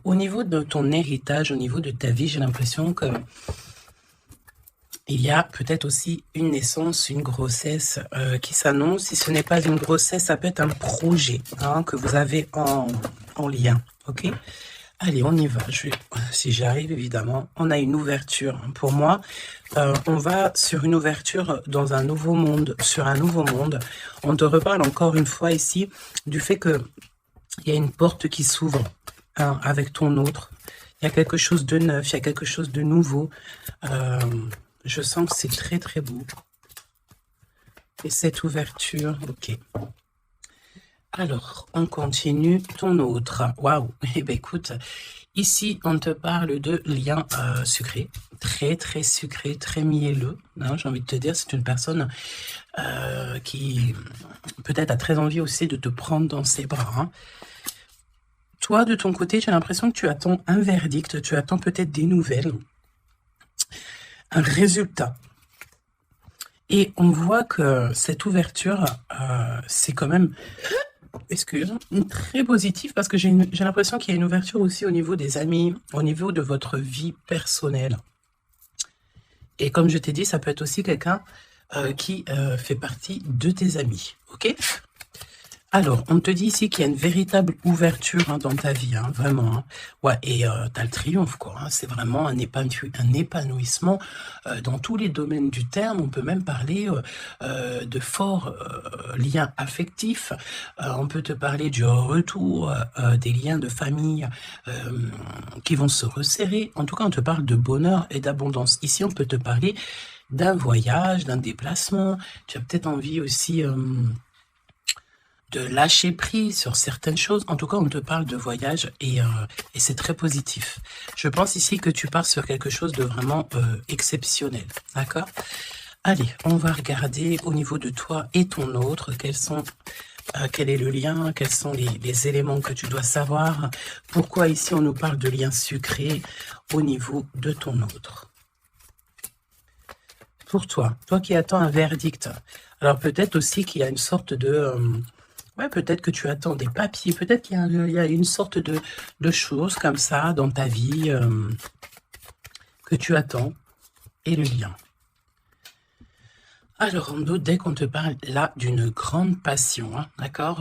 Au niveau de ton héritage, au niveau de ta vie, j'ai l'impression que il y a peut-être aussi une naissance, une grossesse qui s'annonce. Si ce n'est pas une grossesse, ça peut être un projet que vous avez en lien. Ok? Allez, on y va. Si j'arrive, évidemment, on a une ouverture. Pour moi, on va sur une ouverture dans un nouveau monde, sur un nouveau monde. On te reparle encore une fois ici du fait que il y a une porte qui s'ouvre avec ton autre. Il y a quelque chose de neuf, il y a quelque chose de nouveau. Je sens que c'est très très beau. Et cette ouverture, ok. Alors, on continue. Ton autre. Waouh. Eh bien, écoute, ici, on te parle de liens sucrés. Très très sucré, très mielleux. J'ai envie de te dire, c'est une personne qui peut-être a très envie aussi de te prendre dans ses bras. Toi, de ton côté, j'ai l'impression que tu attends un verdict, tu attends peut-être des nouvelles, un résultat. Et on voit que cette ouverture, c'est quand même, très positif parce que j'ai l'impression qu'il y a une ouverture aussi au niveau des amis, au niveau de votre vie personnelle. Et comme je t'ai dit, ça peut être aussi quelqu'un qui fait partie de tes amis, ok ? Alors, on te dit ici qu'il y a une véritable ouverture dans ta vie, vraiment. Ouais, et tu as le triomphe, quoi. C'est vraiment un épanouissement dans tous les domaines du terme. On peut même parler de forts liens affectifs. On peut te parler du retour des liens de famille qui vont se resserrer. En tout cas, on te parle de bonheur et d'abondance. Ici, on peut te parler d'un voyage, d'un déplacement. Tu as peut-être envie aussi de lâcher prise sur certaines choses. En tout cas, on te parle de voyage et c'est très positif. Je pense ici que tu pars sur quelque chose de vraiment exceptionnel. D'accord ? Allez, on va regarder au niveau de toi et ton autre, quel est le lien, quels sont les éléments que tu dois savoir. Pourquoi ici on nous parle de liens sucrés au niveau de ton autre. Pour toi qui attends un verdict. Alors peut-être aussi qu'il y a une sorte de... ouais, peut-être que tu attends des papiers, peut-être qu'il y a une sorte de choses comme ça dans ta vie que tu attends, et le lien. Alors, dès qu'on te parle là d'une grande passion, d'accord,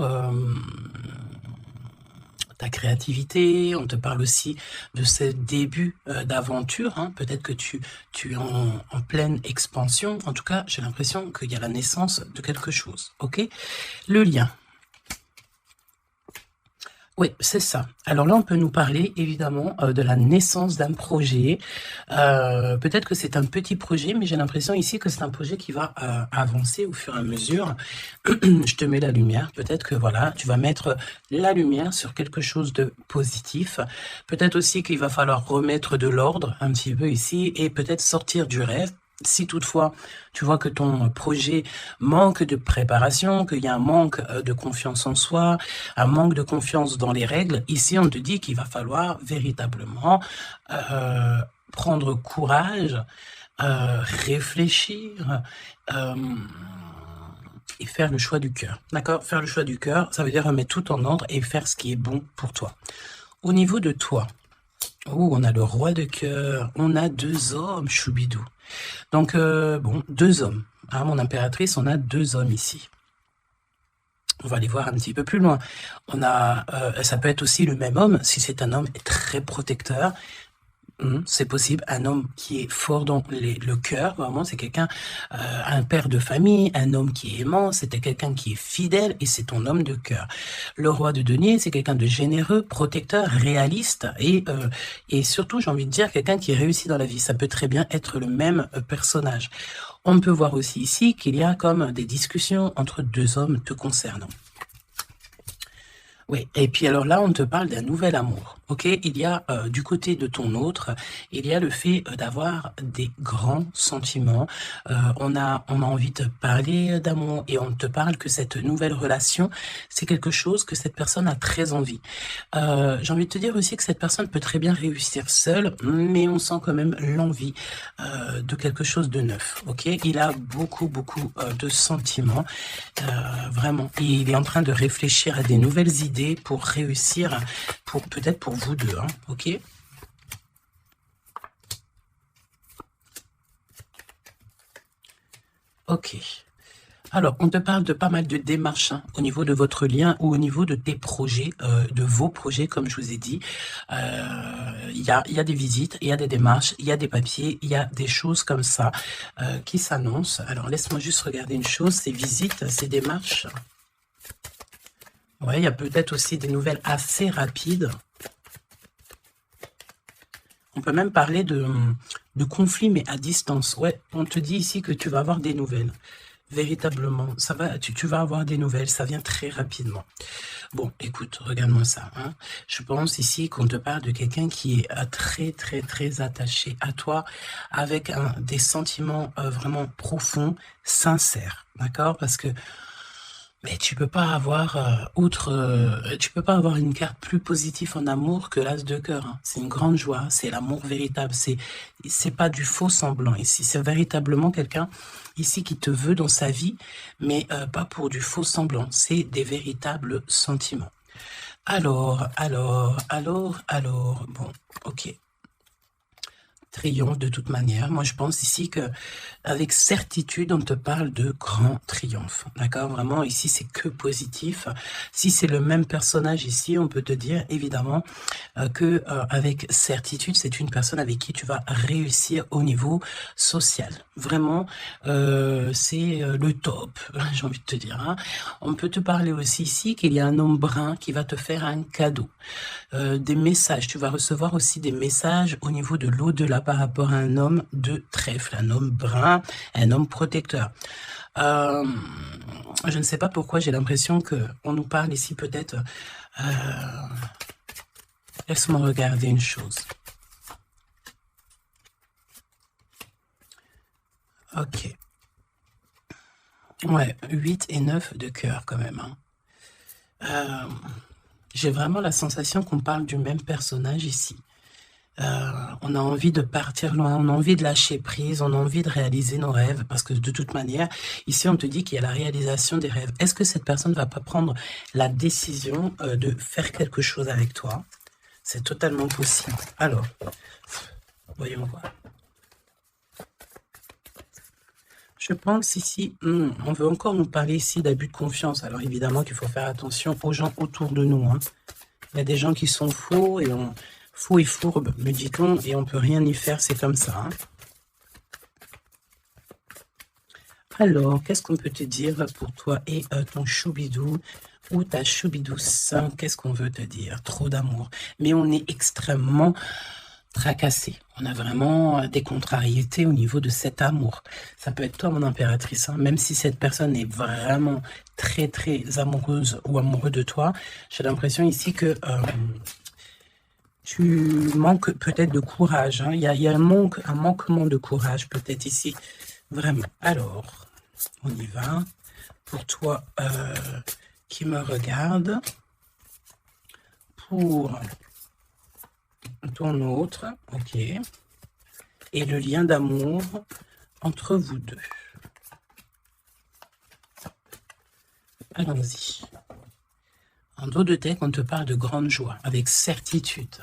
ta créativité, on te parle aussi de ce début d'aventure, peut-être que tu es en pleine expansion, en tout cas, j'ai l'impression qu'il y a la naissance de quelque chose, ok ? Le lien. Oui, c'est ça. Alors là, on peut nous parler évidemment de la naissance d'un projet. Peut-être que c'est un petit projet, mais j'ai l'impression ici que c'est un projet qui va avancer au fur et à mesure. Je te mets la lumière. Peut-être que voilà, tu vas mettre la lumière sur quelque chose de positif. Peut-être aussi qu'il va falloir remettre de l'ordre un petit peu ici et peut-être sortir du rêve. Si toutefois, tu vois que ton projet manque de préparation, qu'il y a un manque de confiance en soi, un manque de confiance dans les règles, ici on te dit qu'il va falloir véritablement prendre courage, réfléchir et faire le choix du cœur. D'accord ? Faire le choix du cœur, ça veut dire remettre tout en ordre et faire ce qui est bon pour toi. Au niveau de toi, on a le roi de cœur, on a 2 hommes, choubidou. Donc, 2 hommes. Mon impératrice, on a 2 hommes ici. On va aller voir un petit peu plus loin. On a, ça peut être aussi le même homme, si c'est un homme très protecteur. C'est possible, un homme qui est fort dans le cœur, vraiment, c'est quelqu'un, un père de famille, un homme qui est aimant, c'était quelqu'un qui est fidèle et c'est ton homme de cœur. Le roi de denier, c'est quelqu'un de généreux, protecteur, réaliste et surtout, j'ai envie de dire, quelqu'un qui réussit dans la vie. Ça peut très bien être le même personnage. On peut voir aussi ici qu'il y a comme des discussions entre 2 hommes te concernant. Oui, et puis alors là, on te parle d'un nouvel amour, ok ? Il y a du côté de ton autre, il y a le fait d'avoir des grands sentiments. On a envie de parler d'amour et on te parle que cette nouvelle relation, c'est quelque chose que cette personne a très envie. J'ai envie de te dire aussi que cette personne peut très bien réussir seule, mais on sent quand même l'envie de quelque chose de neuf, ok ? Il a beaucoup de sentiments, vraiment. Et il est en train de réfléchir à des nouvelles idées. t'aider, pour réussir, peut-être pour vous deux, hein, ok? Ok. Alors, on te parle de pas mal de démarches hein, au niveau de votre lien ou au niveau de tes projets, de vos projets, comme je vous ai dit. Il y a des visites, il y a des démarches, il y a des papiers, il y a des choses comme ça qui s'annoncent. Alors, laisse-moi juste regarder une chose, ces visites, ces démarches. Ouais, il y a peut-être aussi des nouvelles assez rapides. On peut même parler de conflits, mais à distance. Ouais, on te dit ici que tu vas avoir des nouvelles. Véritablement, ça va, tu vas avoir des nouvelles, ça vient très rapidement. Bon, écoute, regarde-moi ça. Hein. Je pense ici qu'on te parle de quelqu'un qui est très, très, très attaché à toi, avec des sentiments vraiment profonds, sincères, d'accord? Parce que mais tu peux pas avoir tu peux pas avoir une carte plus positive en amour que l'as de cœur. Hein. C'est une grande joie, c'est l'amour véritable, c'est pas du faux semblant ici, c'est véritablement quelqu'un ici qui te veut dans sa vie, mais pas pour du faux semblant, c'est des véritables sentiments. Alors, bon, ok. Triomphe de toute manière. Moi, je pense ici que avec certitude, on te parle de grand triomphe. D'accord? Vraiment, ici, c'est que positif. Si c'est le même personnage ici, on peut te dire évidemment que avec certitude, c'est une personne avec qui tu vas réussir au niveau social. Vraiment, c'est le top, j'ai envie de te dire. Hein. On peut te parler aussi ici qu'il y a un homme brun qui va te faire un cadeau. Des messages, tu vas recevoir aussi des messages au niveau de l'au-delà par rapport à un homme de trèfle, un homme brun, un homme protecteur. Je ne sais pas pourquoi j'ai l'impression qu'on nous parle ici peut-être... Laisse-moi regarder une chose. Ok. Ouais, 8 et 9 de cœur quand même. Hein. J'ai vraiment la sensation qu'on parle du même personnage ici. On a envie de partir loin, on a envie de lâcher prise, on a envie de réaliser nos rêves, parce que de toute manière, ici on te dit qu'il y a la réalisation des rêves. Est-ce que cette personne ne va pas prendre la décision de faire quelque chose avec toi? C'est totalement possible. Alors, voyons voir. Je pense ici, on veut encore nous parler ici d'abus de confiance. Alors évidemment qu'il faut faire attention aux gens autour de nous. Hein. Il y a des gens qui sont faux et faux et fourbes, me dit-on, et on peut rien y faire, c'est comme ça. Hein. Alors, qu'est-ce qu'on peut te dire pour toi et ton choubidou ou ta choubidouce? Qu'est-ce qu'on veut te dire? Trop d'amour. Mais on est extrêmement tracassé. On a vraiment des contrariétés au niveau de cet amour. Ça peut être toi, mon impératrice, hein, même si cette personne est vraiment très, très amoureuse ou amoureux de toi. J'ai l'impression ici que tu manques peut-être de courage. Hein. Il y a un manquement de courage peut-être ici. Vraiment. Alors, on y va. Pour toi qui me regarde, pour ton autre, ok, et le lien d'amour entre vous deux. Allons-y. En dos de tête, on te parle de grande joie, avec certitude.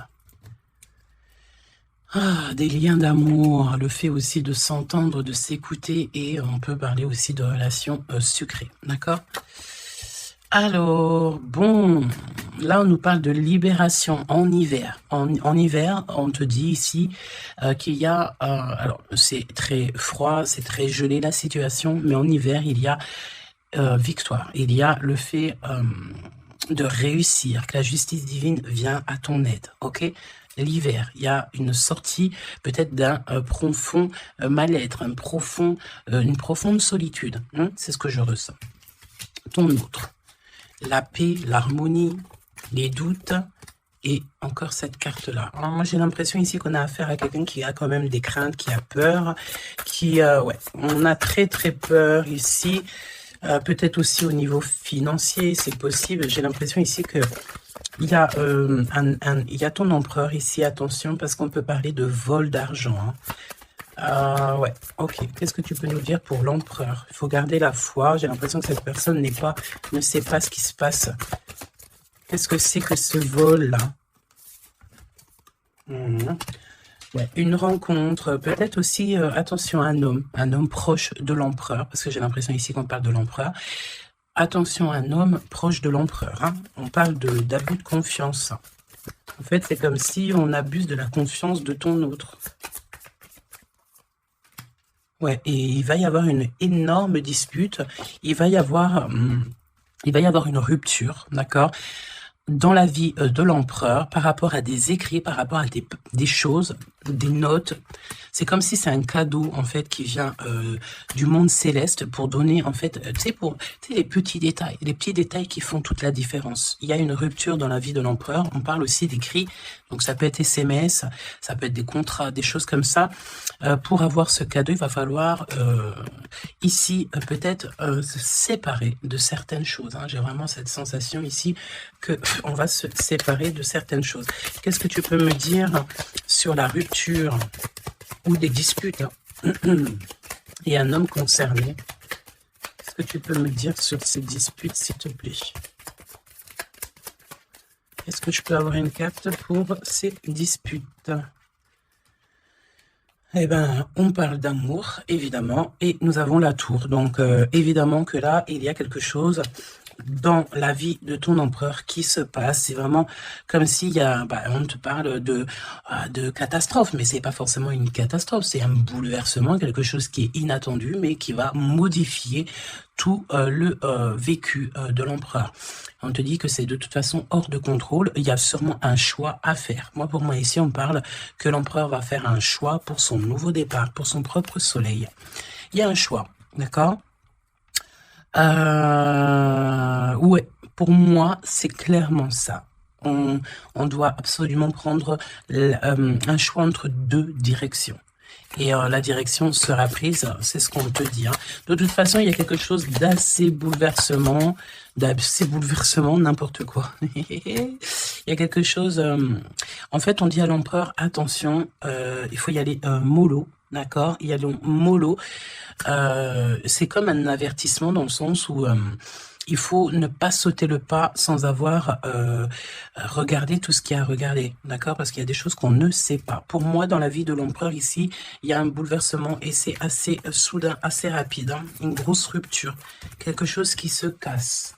Ah, des liens d'amour, le fait aussi de s'entendre, de s'écouter, et on peut parler aussi de relations sucrées, d'accord? Alors, bon, là on nous parle de libération en hiver. En hiver, on te dit ici qu'il y a, alors c'est très froid, c'est très gelé la situation, mais en hiver il y a victoire, il y a le fait de réussir, que la justice divine vient à ton aide, ok? L'hiver, il y a une sortie peut-être d'un profond mal-être, une profonde solitude, hein? C'est ce que je ressens. Ton autre. La paix, l'harmonie, les doutes et encore cette carte-là. Moi, j'ai l'impression ici qu'on a affaire à quelqu'un qui a quand même des craintes, qui a peur, ouais, on a très très peur ici. Peut-être aussi au niveau financier, c'est possible. J'ai l'impression ici que il y a ton empereur ici, attention, parce qu'on peut parler de vol d'argent. Hein. Ouais, ok. Qu'est-ce que tu peux nous dire pour l'empereur? Il faut garder la foi. J'ai l'impression que cette personne ne sait pas ce qui se passe Qu'est-ce que c'est que ce vol-là? Ouais, une rencontre, peut-être aussi, attention, un homme proche de l'empereur, parce que j'ai l'impression ici qu'on parle de l'empereur. Attention, un homme proche de l'empereur, hein. On parle d'abus de confiance. En fait, c'est comme si on abuse de la confiance de ton autre. Ouais, et il va y avoir une énorme dispute, il va y avoir une rupture, d'accord, dans la vie de l'empereur par rapport à des écrits, par rapport à des choses, des notes. C'est comme si c'est un cadeau, en fait, qui vient du monde céleste pour donner, en fait, tu sais, les petits détails qui font toute la différence. Il y a une rupture dans la vie de l'empereur. On parle aussi d'écrits, donc ça peut être SMS, ça peut être des contrats, des choses comme ça. Pour avoir ce cadeau, il va falloir ici peut-être se séparer de certaines choses, hein. J'ai vraiment cette sensation ici que on va se séparer de certaines choses. Qu'est-ce que tu peux me dire sur la rupture ou des disputes et un homme concerné? Qu'est-ce que tu peux me dire sur ces disputes, s'il te plaît? Est-ce que je peux avoir une carte pour ces disputes? Eh ben, on parle d'amour, évidemment, et nous avons la tour. Donc, évidemment que là, il y a quelque chose dans la vie de ton empereur qui se passe. C'est vraiment comme s'il y a, on te parle de catastrophe, mais c'est pas forcément une catastrophe, c'est un bouleversement, quelque chose qui est inattendu, mais qui va modifier tout le vécu de l'empereur. On te dit que c'est de toute façon hors de contrôle, il y a sûrement un choix à faire. Moi, pour moi, ici, on parle que l'empereur va faire un choix pour son nouveau départ, pour son propre soleil. Il y a un choix, d'accord? Ouais, pour moi, c'est clairement ça. On doit absolument prendre un choix entre deux directions. Et la direction sera prise, c'est ce qu'on te dit, hein. De toute façon, il y a quelque chose d'assez bouleversement, n'importe quoi. Il y a quelque chose... en fait, on dit à l'empereur, attention, il faut y aller mollo, d'accord? Il y a le mollo. C'est comme un avertissement dans le sens où il faut ne pas sauter le pas sans avoir regardé tout ce qu'il y a à regarder, d'accord? Parce qu'il y a des choses qu'on ne sait pas. Pour moi, dans la vie de l'empereur ici, il y a un bouleversement et c'est assez soudain, assez rapide, hein, une grosse rupture, quelque chose qui se casse.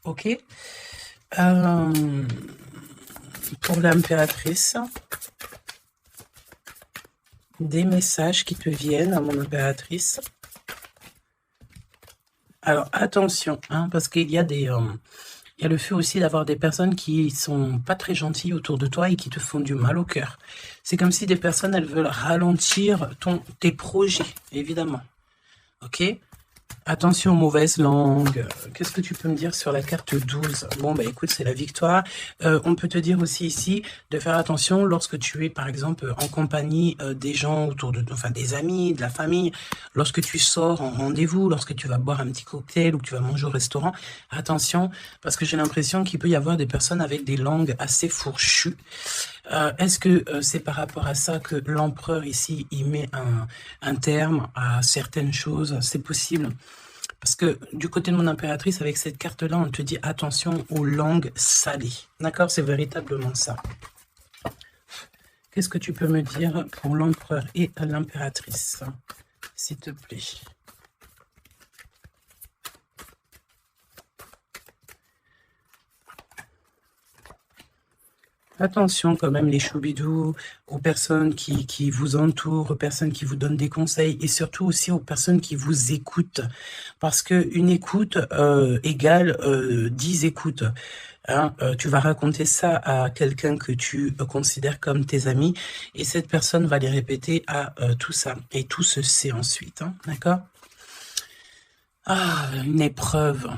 Ok? Pour l'impératrice, des messages qui te viennent à mon impératrice. Alors attention, hein, parce qu'il y a il y a le fait aussi d'avoir des personnes qui sont pas très gentilles autour de toi et qui te font du mal au cœur. C'est comme si des personnes, elles veulent ralentir tes projets, évidemment. Ok? Attention aux mauvaises langues. Qu'est-ce que tu peux me dire sur la carte 12? Bon, bah écoute, c'est la victoire. On peut te dire aussi ici de faire attention lorsque tu es, par exemple, en compagnie des gens autour de toi, enfin des amis, de la famille, lorsque tu sors en rendez-vous, lorsque tu vas boire un petit cocktail ou que tu vas manger au restaurant. Attention, parce que j'ai l'impression qu'il peut y avoir des personnes avec des langues assez fourchues. Est-ce que c'est par rapport à ça que l'empereur ici, il met un terme à certaines choses? C'est possible. Parce que du côté de mon impératrice, avec cette carte-là, on te dit attention aux langues salées. D'accord? C'est véritablement ça. Qu'est-ce que tu peux me dire pour l'empereur et l'impératrice, s'il te plaît? Attention quand même les choubidous, aux personnes qui vous entourent, aux personnes qui vous donnent des conseils et surtout aussi aux personnes qui vous écoutent. Parce que une écoute égale 10 écoutes. Hein, tu vas raconter ça à quelqu'un que tu considères comme tes amis et cette personne va les répéter à tout ça. Et tout se sait ensuite, hein, d'accord? Ah, une épreuve.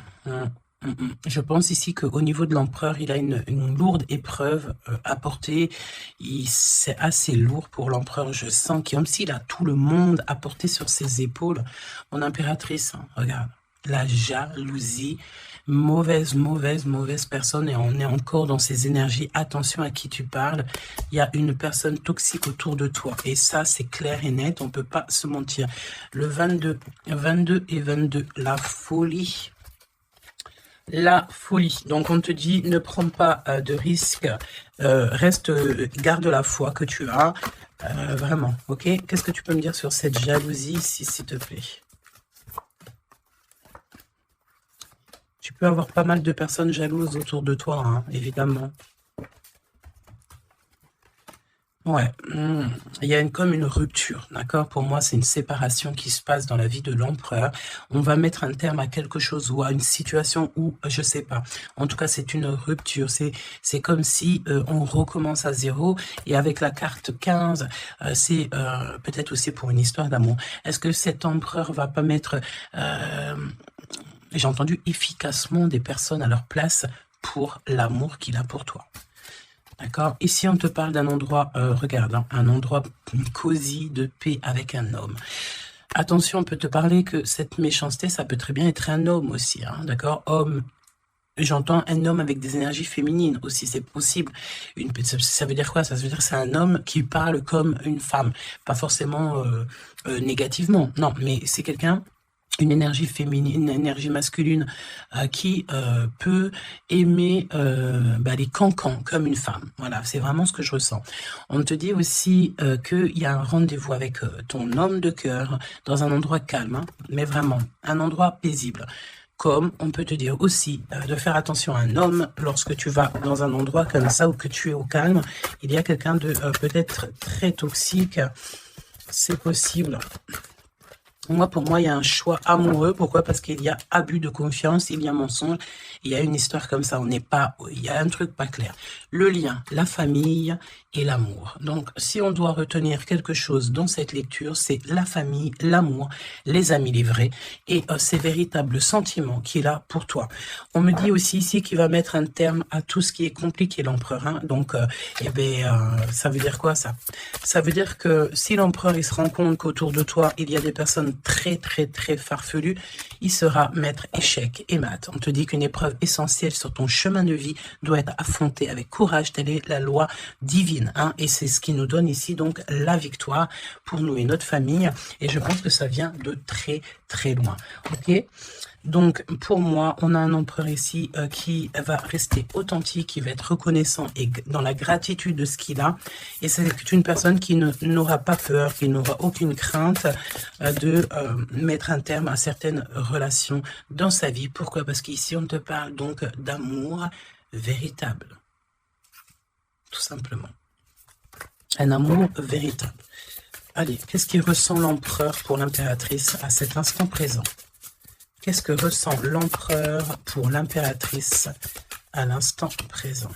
Je pense ici qu'au niveau de l'empereur, il a une lourde épreuve à porter. C'est assez lourd pour l'empereur. Je sens comme s'il a tout le monde à porter sur ses épaules. Mon impératrice, hein, regarde, la jalousie, mauvaise personne. Et on est encore dans ces énergies. Attention à qui tu parles. Il y a une personne toxique autour de toi. Et ça, c'est clair et net. On ne peut pas se mentir. Le 22 et 22, la folie. La folie. Donc, on te dit, ne prends pas de risques, reste, garde la foi que tu as, vraiment, ok? Qu'est-ce que tu peux me dire sur cette jalousie ici, s'il te plaît? Tu peux avoir pas mal de personnes jalouses autour de toi, hein, évidemment. Ouais, il y a comme une rupture, d'accord? Pour moi, c'est une séparation qui se passe dans la vie de l'empereur. On va mettre un terme à quelque chose ou à une situation où, je sais pas. En tout cas, c'est une rupture. C'est comme si on recommence à zéro. Et avec la carte 15, c'est peut-être aussi pour une histoire d'amour. Est-ce que cet empereur va pas mettre, j'ai entendu, efficacement des personnes à leur place pour l'amour qu'il a pour toi? D'accord. Ici, on te parle d'un endroit, regarde, hein, un endroit cosy, de paix avec un homme. Attention, on peut te parler que cette méchanceté, ça peut très bien être un homme aussi, hein, d'accord? Homme, j'entends un homme avec des énergies féminines aussi, c'est possible. Ça veut dire quoi? Ça veut dire que c'est un homme qui parle comme une femme, pas forcément négativement, non, mais c'est quelqu'un, une énergie féminine, une énergie masculine qui peut aimer les cancans comme une femme. Voilà, c'est vraiment ce que je ressens. On te dit aussi qu'il y a un rendez-vous avec ton homme de cœur dans un endroit calme, hein, mais vraiment un endroit paisible. Comme on peut te dire aussi de faire attention à un homme lorsque tu vas dans un endroit comme ça ou que tu es au calme. Il y a quelqu'un de peut-être très toxique, c'est possible. Pour moi, il y a un choix amoureux. Pourquoi? Parce qu'il y a abus de confiance, il y a mensonge, il y a une histoire comme ça. Il y a un truc pas clair. Le lien, la famille et l'amour. Donc, si on doit retenir quelque chose dans cette lecture, c'est la famille, l'amour, les amis, les vrais, et ces véritables sentiments qu'il a pour toi. On me dit aussi ici qu'il va mettre un terme à tout ce qui est compliqué, l'empereur. Hein. Donc, ça veut dire quoi ça? Ça veut dire que si l'empereur il se rend compte qu'autour de toi, il y a des personnes très, très, très farfelues, il sera maître échec et mat. On te dit qu'une épreuve essentielle sur ton chemin de vie doit être affrontée avec courage. Telle est la loi divine. Hein, et c'est ce qui nous donne ici donc la victoire pour nous et notre famille. Et je pense que ça vient de très, très loin. Ok? Donc, pour moi, on a un empereur ici qui va rester authentique, qui va être reconnaissant et dans la gratitude de ce qu'il a. Et c'est une personne qui n'aura pas peur, qui n'aura aucune crainte de mettre un terme à certaines relations dans sa vie. Pourquoi? Parce qu'ici, on te parle donc d'amour véritable. Tout simplement. Un amour véritable. Allez, qu'est-ce qui ressent l'empereur pour l'impératrice à cet instant présent? Qu'est-ce que ressent l'empereur pour l'impératrice à l'instant présent?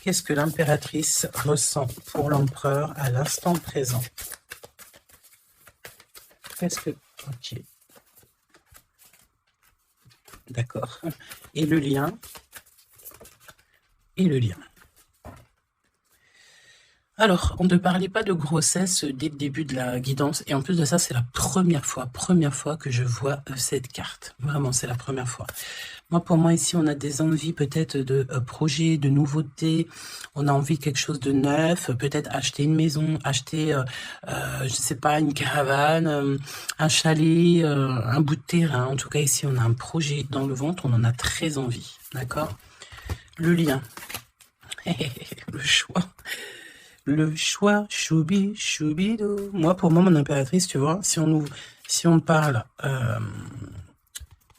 Qu'est-ce que l'impératrice ressent pour l'empereur à l'instant présent? Qu'est-ce que... Ok. D'accord. Et le lien? Et le lien. Alors, on ne parlait pas de grossesse dès le début de la guidance. Et en plus de ça, c'est la première fois que je vois cette carte. Vraiment, c'est la première fois. Pour moi, ici, on a des envies peut-être de projets, de nouveautés. On a envie de quelque chose de neuf. Peut-être acheter une maison, acheter, je sais pas, une caravane, un chalet, un bout de terrain. En tout cas, ici, on a un projet dans le ventre. On en a très envie. D'accord? Le lien. Le choix. Le choix, choubi, choubidou. Pour moi, mon impératrice, tu vois, si on parle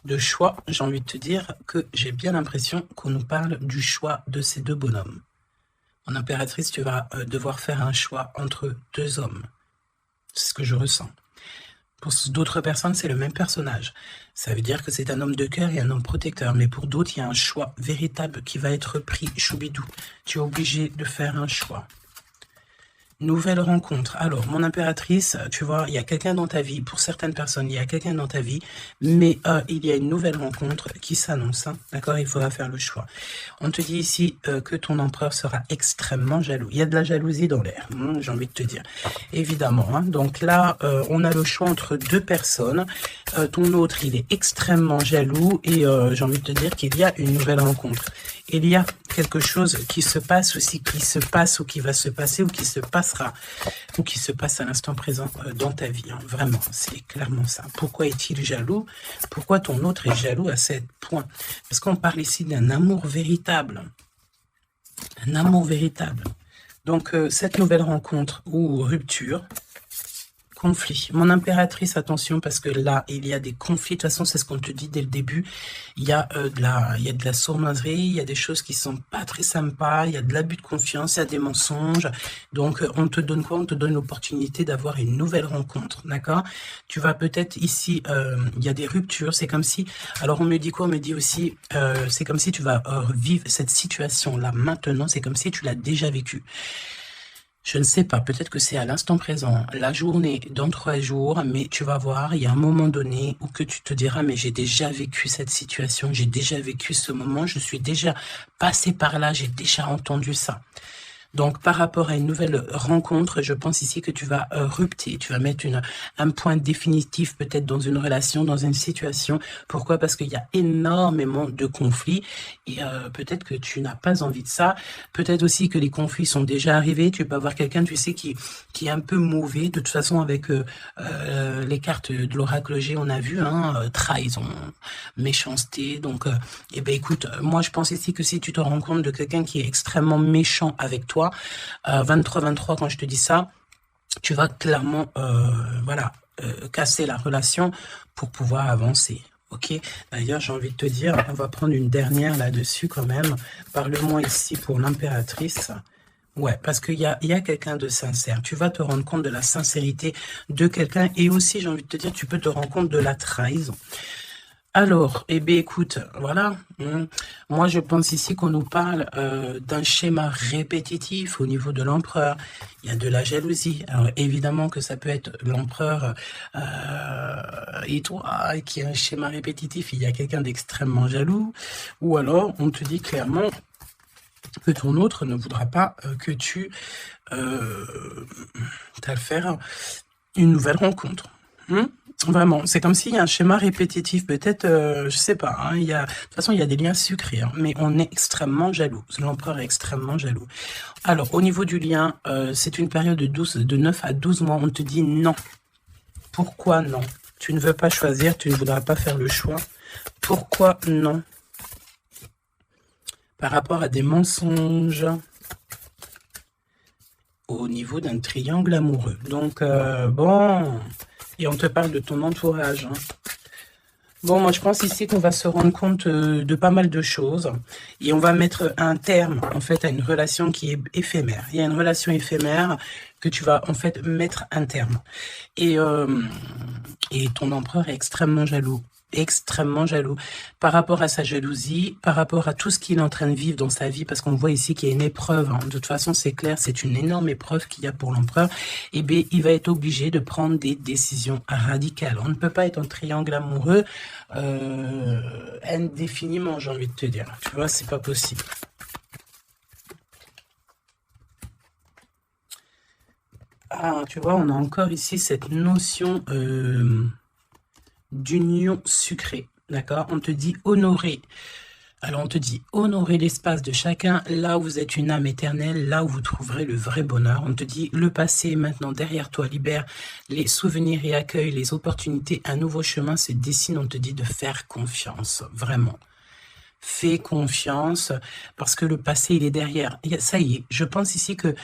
de choix, j'ai envie de te dire que j'ai bien l'impression qu'on nous parle du choix de ces deux bonhommes. Mon impératrice, tu vas devoir faire un choix entre deux hommes. C'est ce que je ressens. Pour d'autres personnes, c'est le même personnage. Ça veut dire que c'est un homme de cœur et un homme protecteur. Mais pour d'autres, il y a un choix véritable qui va être pris, choubidou. Tu es obligé de faire un choix. Nouvelle rencontre. Alors, mon impératrice, tu vois, il y a quelqu'un dans ta vie. Pour certaines personnes, il y a quelqu'un dans ta vie. Mais il y a une nouvelle rencontre qui s'annonce. Hein, d'accord? Il faudra faire le choix. On te dit ici que ton empereur sera extrêmement jaloux. Il y a de la jalousie dans l'air, j'ai envie de te dire. Évidemment. Hein, donc là, on a le choix entre deux personnes. Ton autre, il est extrêmement jaloux. Et j'ai envie de te dire qu'il y a une nouvelle rencontre. Il y a quelque chose qui se passe aussi, qui se passe ou qui va se passer ou qui se passera ou qui se passe à l'instant présent dans ta vie. Hein. Vraiment, c'est clairement ça. Pourquoi est-il jaloux? Pourquoi ton autre est jaloux à ce point? Parce qu'on parle ici d'un amour véritable. Un amour véritable. Donc, cette nouvelle rencontre ou rupture, conflit. Mon impératrice, attention, parce que là, il y a des conflits. De toute façon, c'est ce qu'on te dit dès le début. Il y a de la sournoiserie, il y a des choses qui sont pas très sympas, il y a de l'abus de confiance, il y a des mensonges. Donc, on te donne quoi? On te donne l'opportunité d'avoir une nouvelle rencontre, d'accord? Tu vas peut-être ici, il y a des ruptures. C'est comme si, alors on me dit quoi? On me dit aussi, c'est comme si tu vas vivre cette situation-là maintenant. C'est comme si tu l'as déjà vécue. Je ne sais pas, peut-être que c'est à l'instant présent, la journée, dans 3 jours, mais tu vas voir, il y a un moment donné où que tu te diras, mais j'ai déjà vécu cette situation, j'ai déjà vécu ce moment, je suis déjà passé par là, j'ai déjà entendu ça. Donc, par rapport à une nouvelle rencontre, je pense ici que tu vas rupter, tu vas mettre un point définitif peut-être dans une relation, dans une situation. Pourquoi? Parce qu'il y a énormément de conflits et peut-être que tu n'as pas envie de ça. Peut-être aussi que les conflits sont déjà arrivés. Tu peux avoir quelqu'un, tu sais, qui est un peu mauvais. De toute façon, avec les cartes de l'oracle G, on a vu, hein, trahison, méchanceté. Donc, eh ben, écoute, moi, je pense ici que si tu te rends compte de quelqu'un qui est extrêmement méchant avec toi, 23-23, quand je te dis ça, tu vas clairement voilà, casser la relation pour pouvoir avancer. Ok. D'ailleurs, j'ai envie de te dire, on va prendre une dernière là-dessus quand même. Parle-moi ici pour l'impératrice. Ouais, parce qu'il y a quelqu'un de sincère. Tu vas te rendre compte de la sincérité de quelqu'un et aussi, j'ai envie de te dire, tu peux te rendre compte de la trahison. Alors, eh bien, écoute, voilà. Moi, je pense ici qu'on nous parle d'un schéma répétitif au niveau de l'empereur. Il y a de la jalousie. Alors, évidemment que ça peut être l'empereur et toi, qui a un schéma répétitif. Il y a quelqu'un d'extrêmement jaloux. Ou alors, on te dit clairement que ton autre ne voudra pas que tu faire une nouvelle rencontre. Vraiment, c'est comme s'il y a un schéma répétitif, peut-être, je sais pas, hein, de toute façon, il y a des liens sucrés, hein, mais on est extrêmement jaloux. L'empereur est extrêmement jaloux. Alors, au niveau du lien, c'est une période de 9 à 12 mois. On te dit non. Pourquoi non? Tu ne veux pas choisir, tu ne voudras pas faire le choix. Pourquoi non? Par rapport à des mensonges au niveau d'un triangle amoureux. Donc, bon... Et on te parle de ton entourage. Hein. Bon, moi, je pense ici qu'on va se rendre compte de pas mal de choses. Et on va mettre un terme, en fait, à une relation qui est éphémère. Il y a une relation éphémère que tu vas, en fait, mettre un terme. Et ton empereur est extrêmement jaloux. Extrêmement jaloux par rapport à sa jalousie, par rapport à tout ce qu'il est en train de vivre dans sa vie, parce qu'on voit ici qu'il y a une épreuve. Hein. De toute façon, c'est clair, c'est une énorme épreuve qu'il y a pour l'empereur. Et bien, il va être obligé de prendre des décisions radicales. On ne peut pas être en triangle amoureux indéfiniment, j'ai envie de te dire. Tu vois, c'est pas possible. Ah, tu vois, on a encore ici cette notion d'union sucrée, d'accord? On te dit honorer. Alors, on te dit honorer l'espace de chacun, là où vous êtes une âme éternelle, là où vous trouverez le vrai bonheur. On te dit le passé est maintenant derrière toi, libère les souvenirs et accueille les opportunités. Un nouveau chemin se dessine, on te dit de faire confiance, vraiment. Fais confiance, parce que le passé, il est derrière. Ça y est, je pense ici que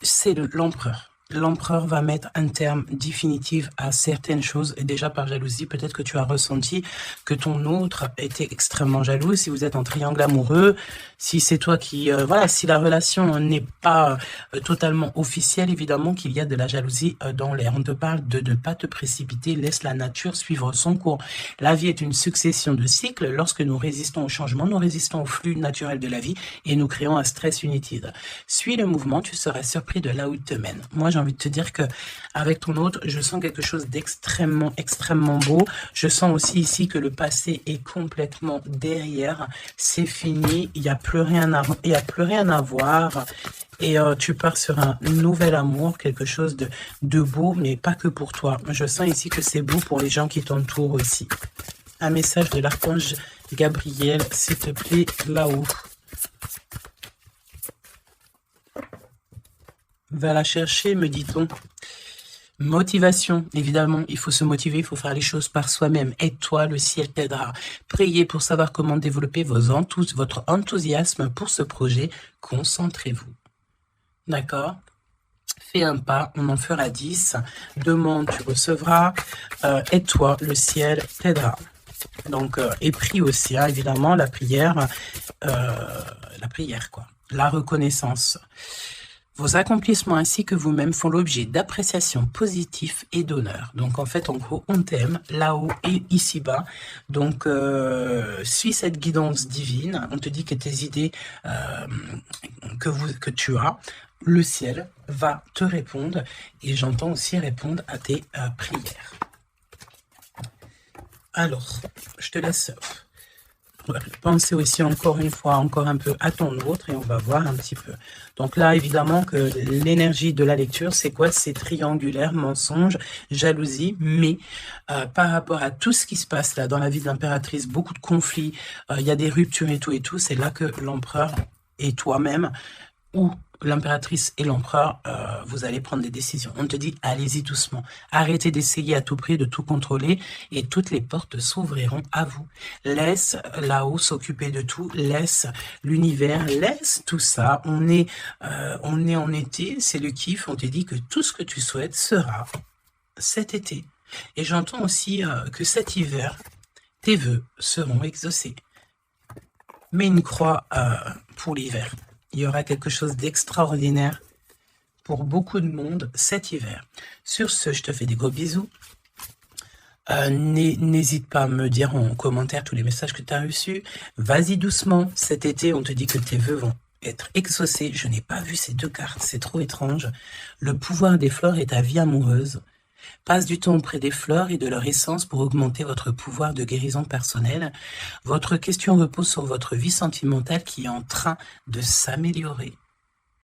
c'est l'empereur. L'empereur va mettre un terme définitif à certaines choses. Et déjà par jalousie, peut-être que tu as ressenti que ton autre était extrêmement jaloux. Si vous êtes en triangle amoureux, si c'est toi qui... voilà, si la relation n'est pas totalement officielle, évidemment qu'il y a de la jalousie dans l'air. On te parle de ne pas te précipiter, laisse la nature suivre son cours. La vie est une succession de cycles. Lorsque nous résistons au changement, nous résistons au flux naturel de la vie et nous créons un stress inutile. Suis le mouvement, tu seras surpris de là où il te mène. Moi, j'ai envie de te dire que avec ton autre, je sens quelque chose d'extrêmement, extrêmement beau. Je sens aussi ici que le passé est complètement derrière. C'est fini. Il n'y a plus rien à voir. Et tu pars sur un nouvel amour, quelque chose de beau, mais pas que pour toi. Je sens ici que c'est beau pour les gens qui t'entourent aussi. Un message de l'archange Gabriel, s'il te plaît, là-haut. Va la chercher, me dit-on. Motivation, évidemment, il faut se motiver, il faut faire les choses par soi-même. Aide-toi, le ciel t'aidera. Priez pour savoir comment développer votre enthousiasme pour ce projet. Concentrez-vous. D'accord? Fais un pas, on en fera 10. Demande, tu recevras. Aide-toi, le ciel t'aidera. Donc, et prie aussi, hein, évidemment, la prière, quoi. La reconnaissance. Vos accomplissements ainsi que vous-même font l'objet d'appréciation positive et d'honneur. Donc, en fait, en gros, on t'aime là-haut et ici-bas. Donc, suis cette guidance divine. On te dit que tes idées que tu as, le ciel va te répondre. Et j'entends aussi répondre à tes prières. Alors, je te laisse penser aussi encore une fois, encore un peu à ton autre et on va voir un petit peu. Donc là, évidemment que l'énergie de la lecture, c'est quoi? C'est triangulaire, mensonge, jalousie, mais par rapport à tout ce qui se passe là dans la vie de l'impératrice, beaucoup de conflits, il y a des ruptures et tout, c'est là que l'empereur et toi-même, ou l'impératrice et l'empereur, vous allez prendre des décisions. On te dit, allez-y doucement. Arrêtez d'essayer à tout prix de tout contrôler et toutes les portes s'ouvriront à vous. Laisse là-haut s'occuper de tout. Laisse l'univers, laisse tout ça. On est en été, c'est le kiff. On te dit que tout ce que tu souhaites sera cet été. Et j'entends aussi que cet hiver, tes vœux seront exaucés. Mets une croix pour l'hiver. Il y aura quelque chose d'extraordinaire pour beaucoup de monde cet hiver. Sur ce, je te fais des gros bisous. N'hésite pas à me dire en commentaire tous les messages que tu as reçus. Vas-y doucement. Cet été, on te dit que tes vœux vont être exaucés. Je n'ai pas vu ces deux cartes, c'est trop étrange. Le pouvoir des fleurs est ta vie amoureuse. Passe du temps auprès des fleurs et de leur essence pour augmenter votre pouvoir de guérison personnelle. Votre question repose sur votre vie sentimentale qui est en train de s'améliorer.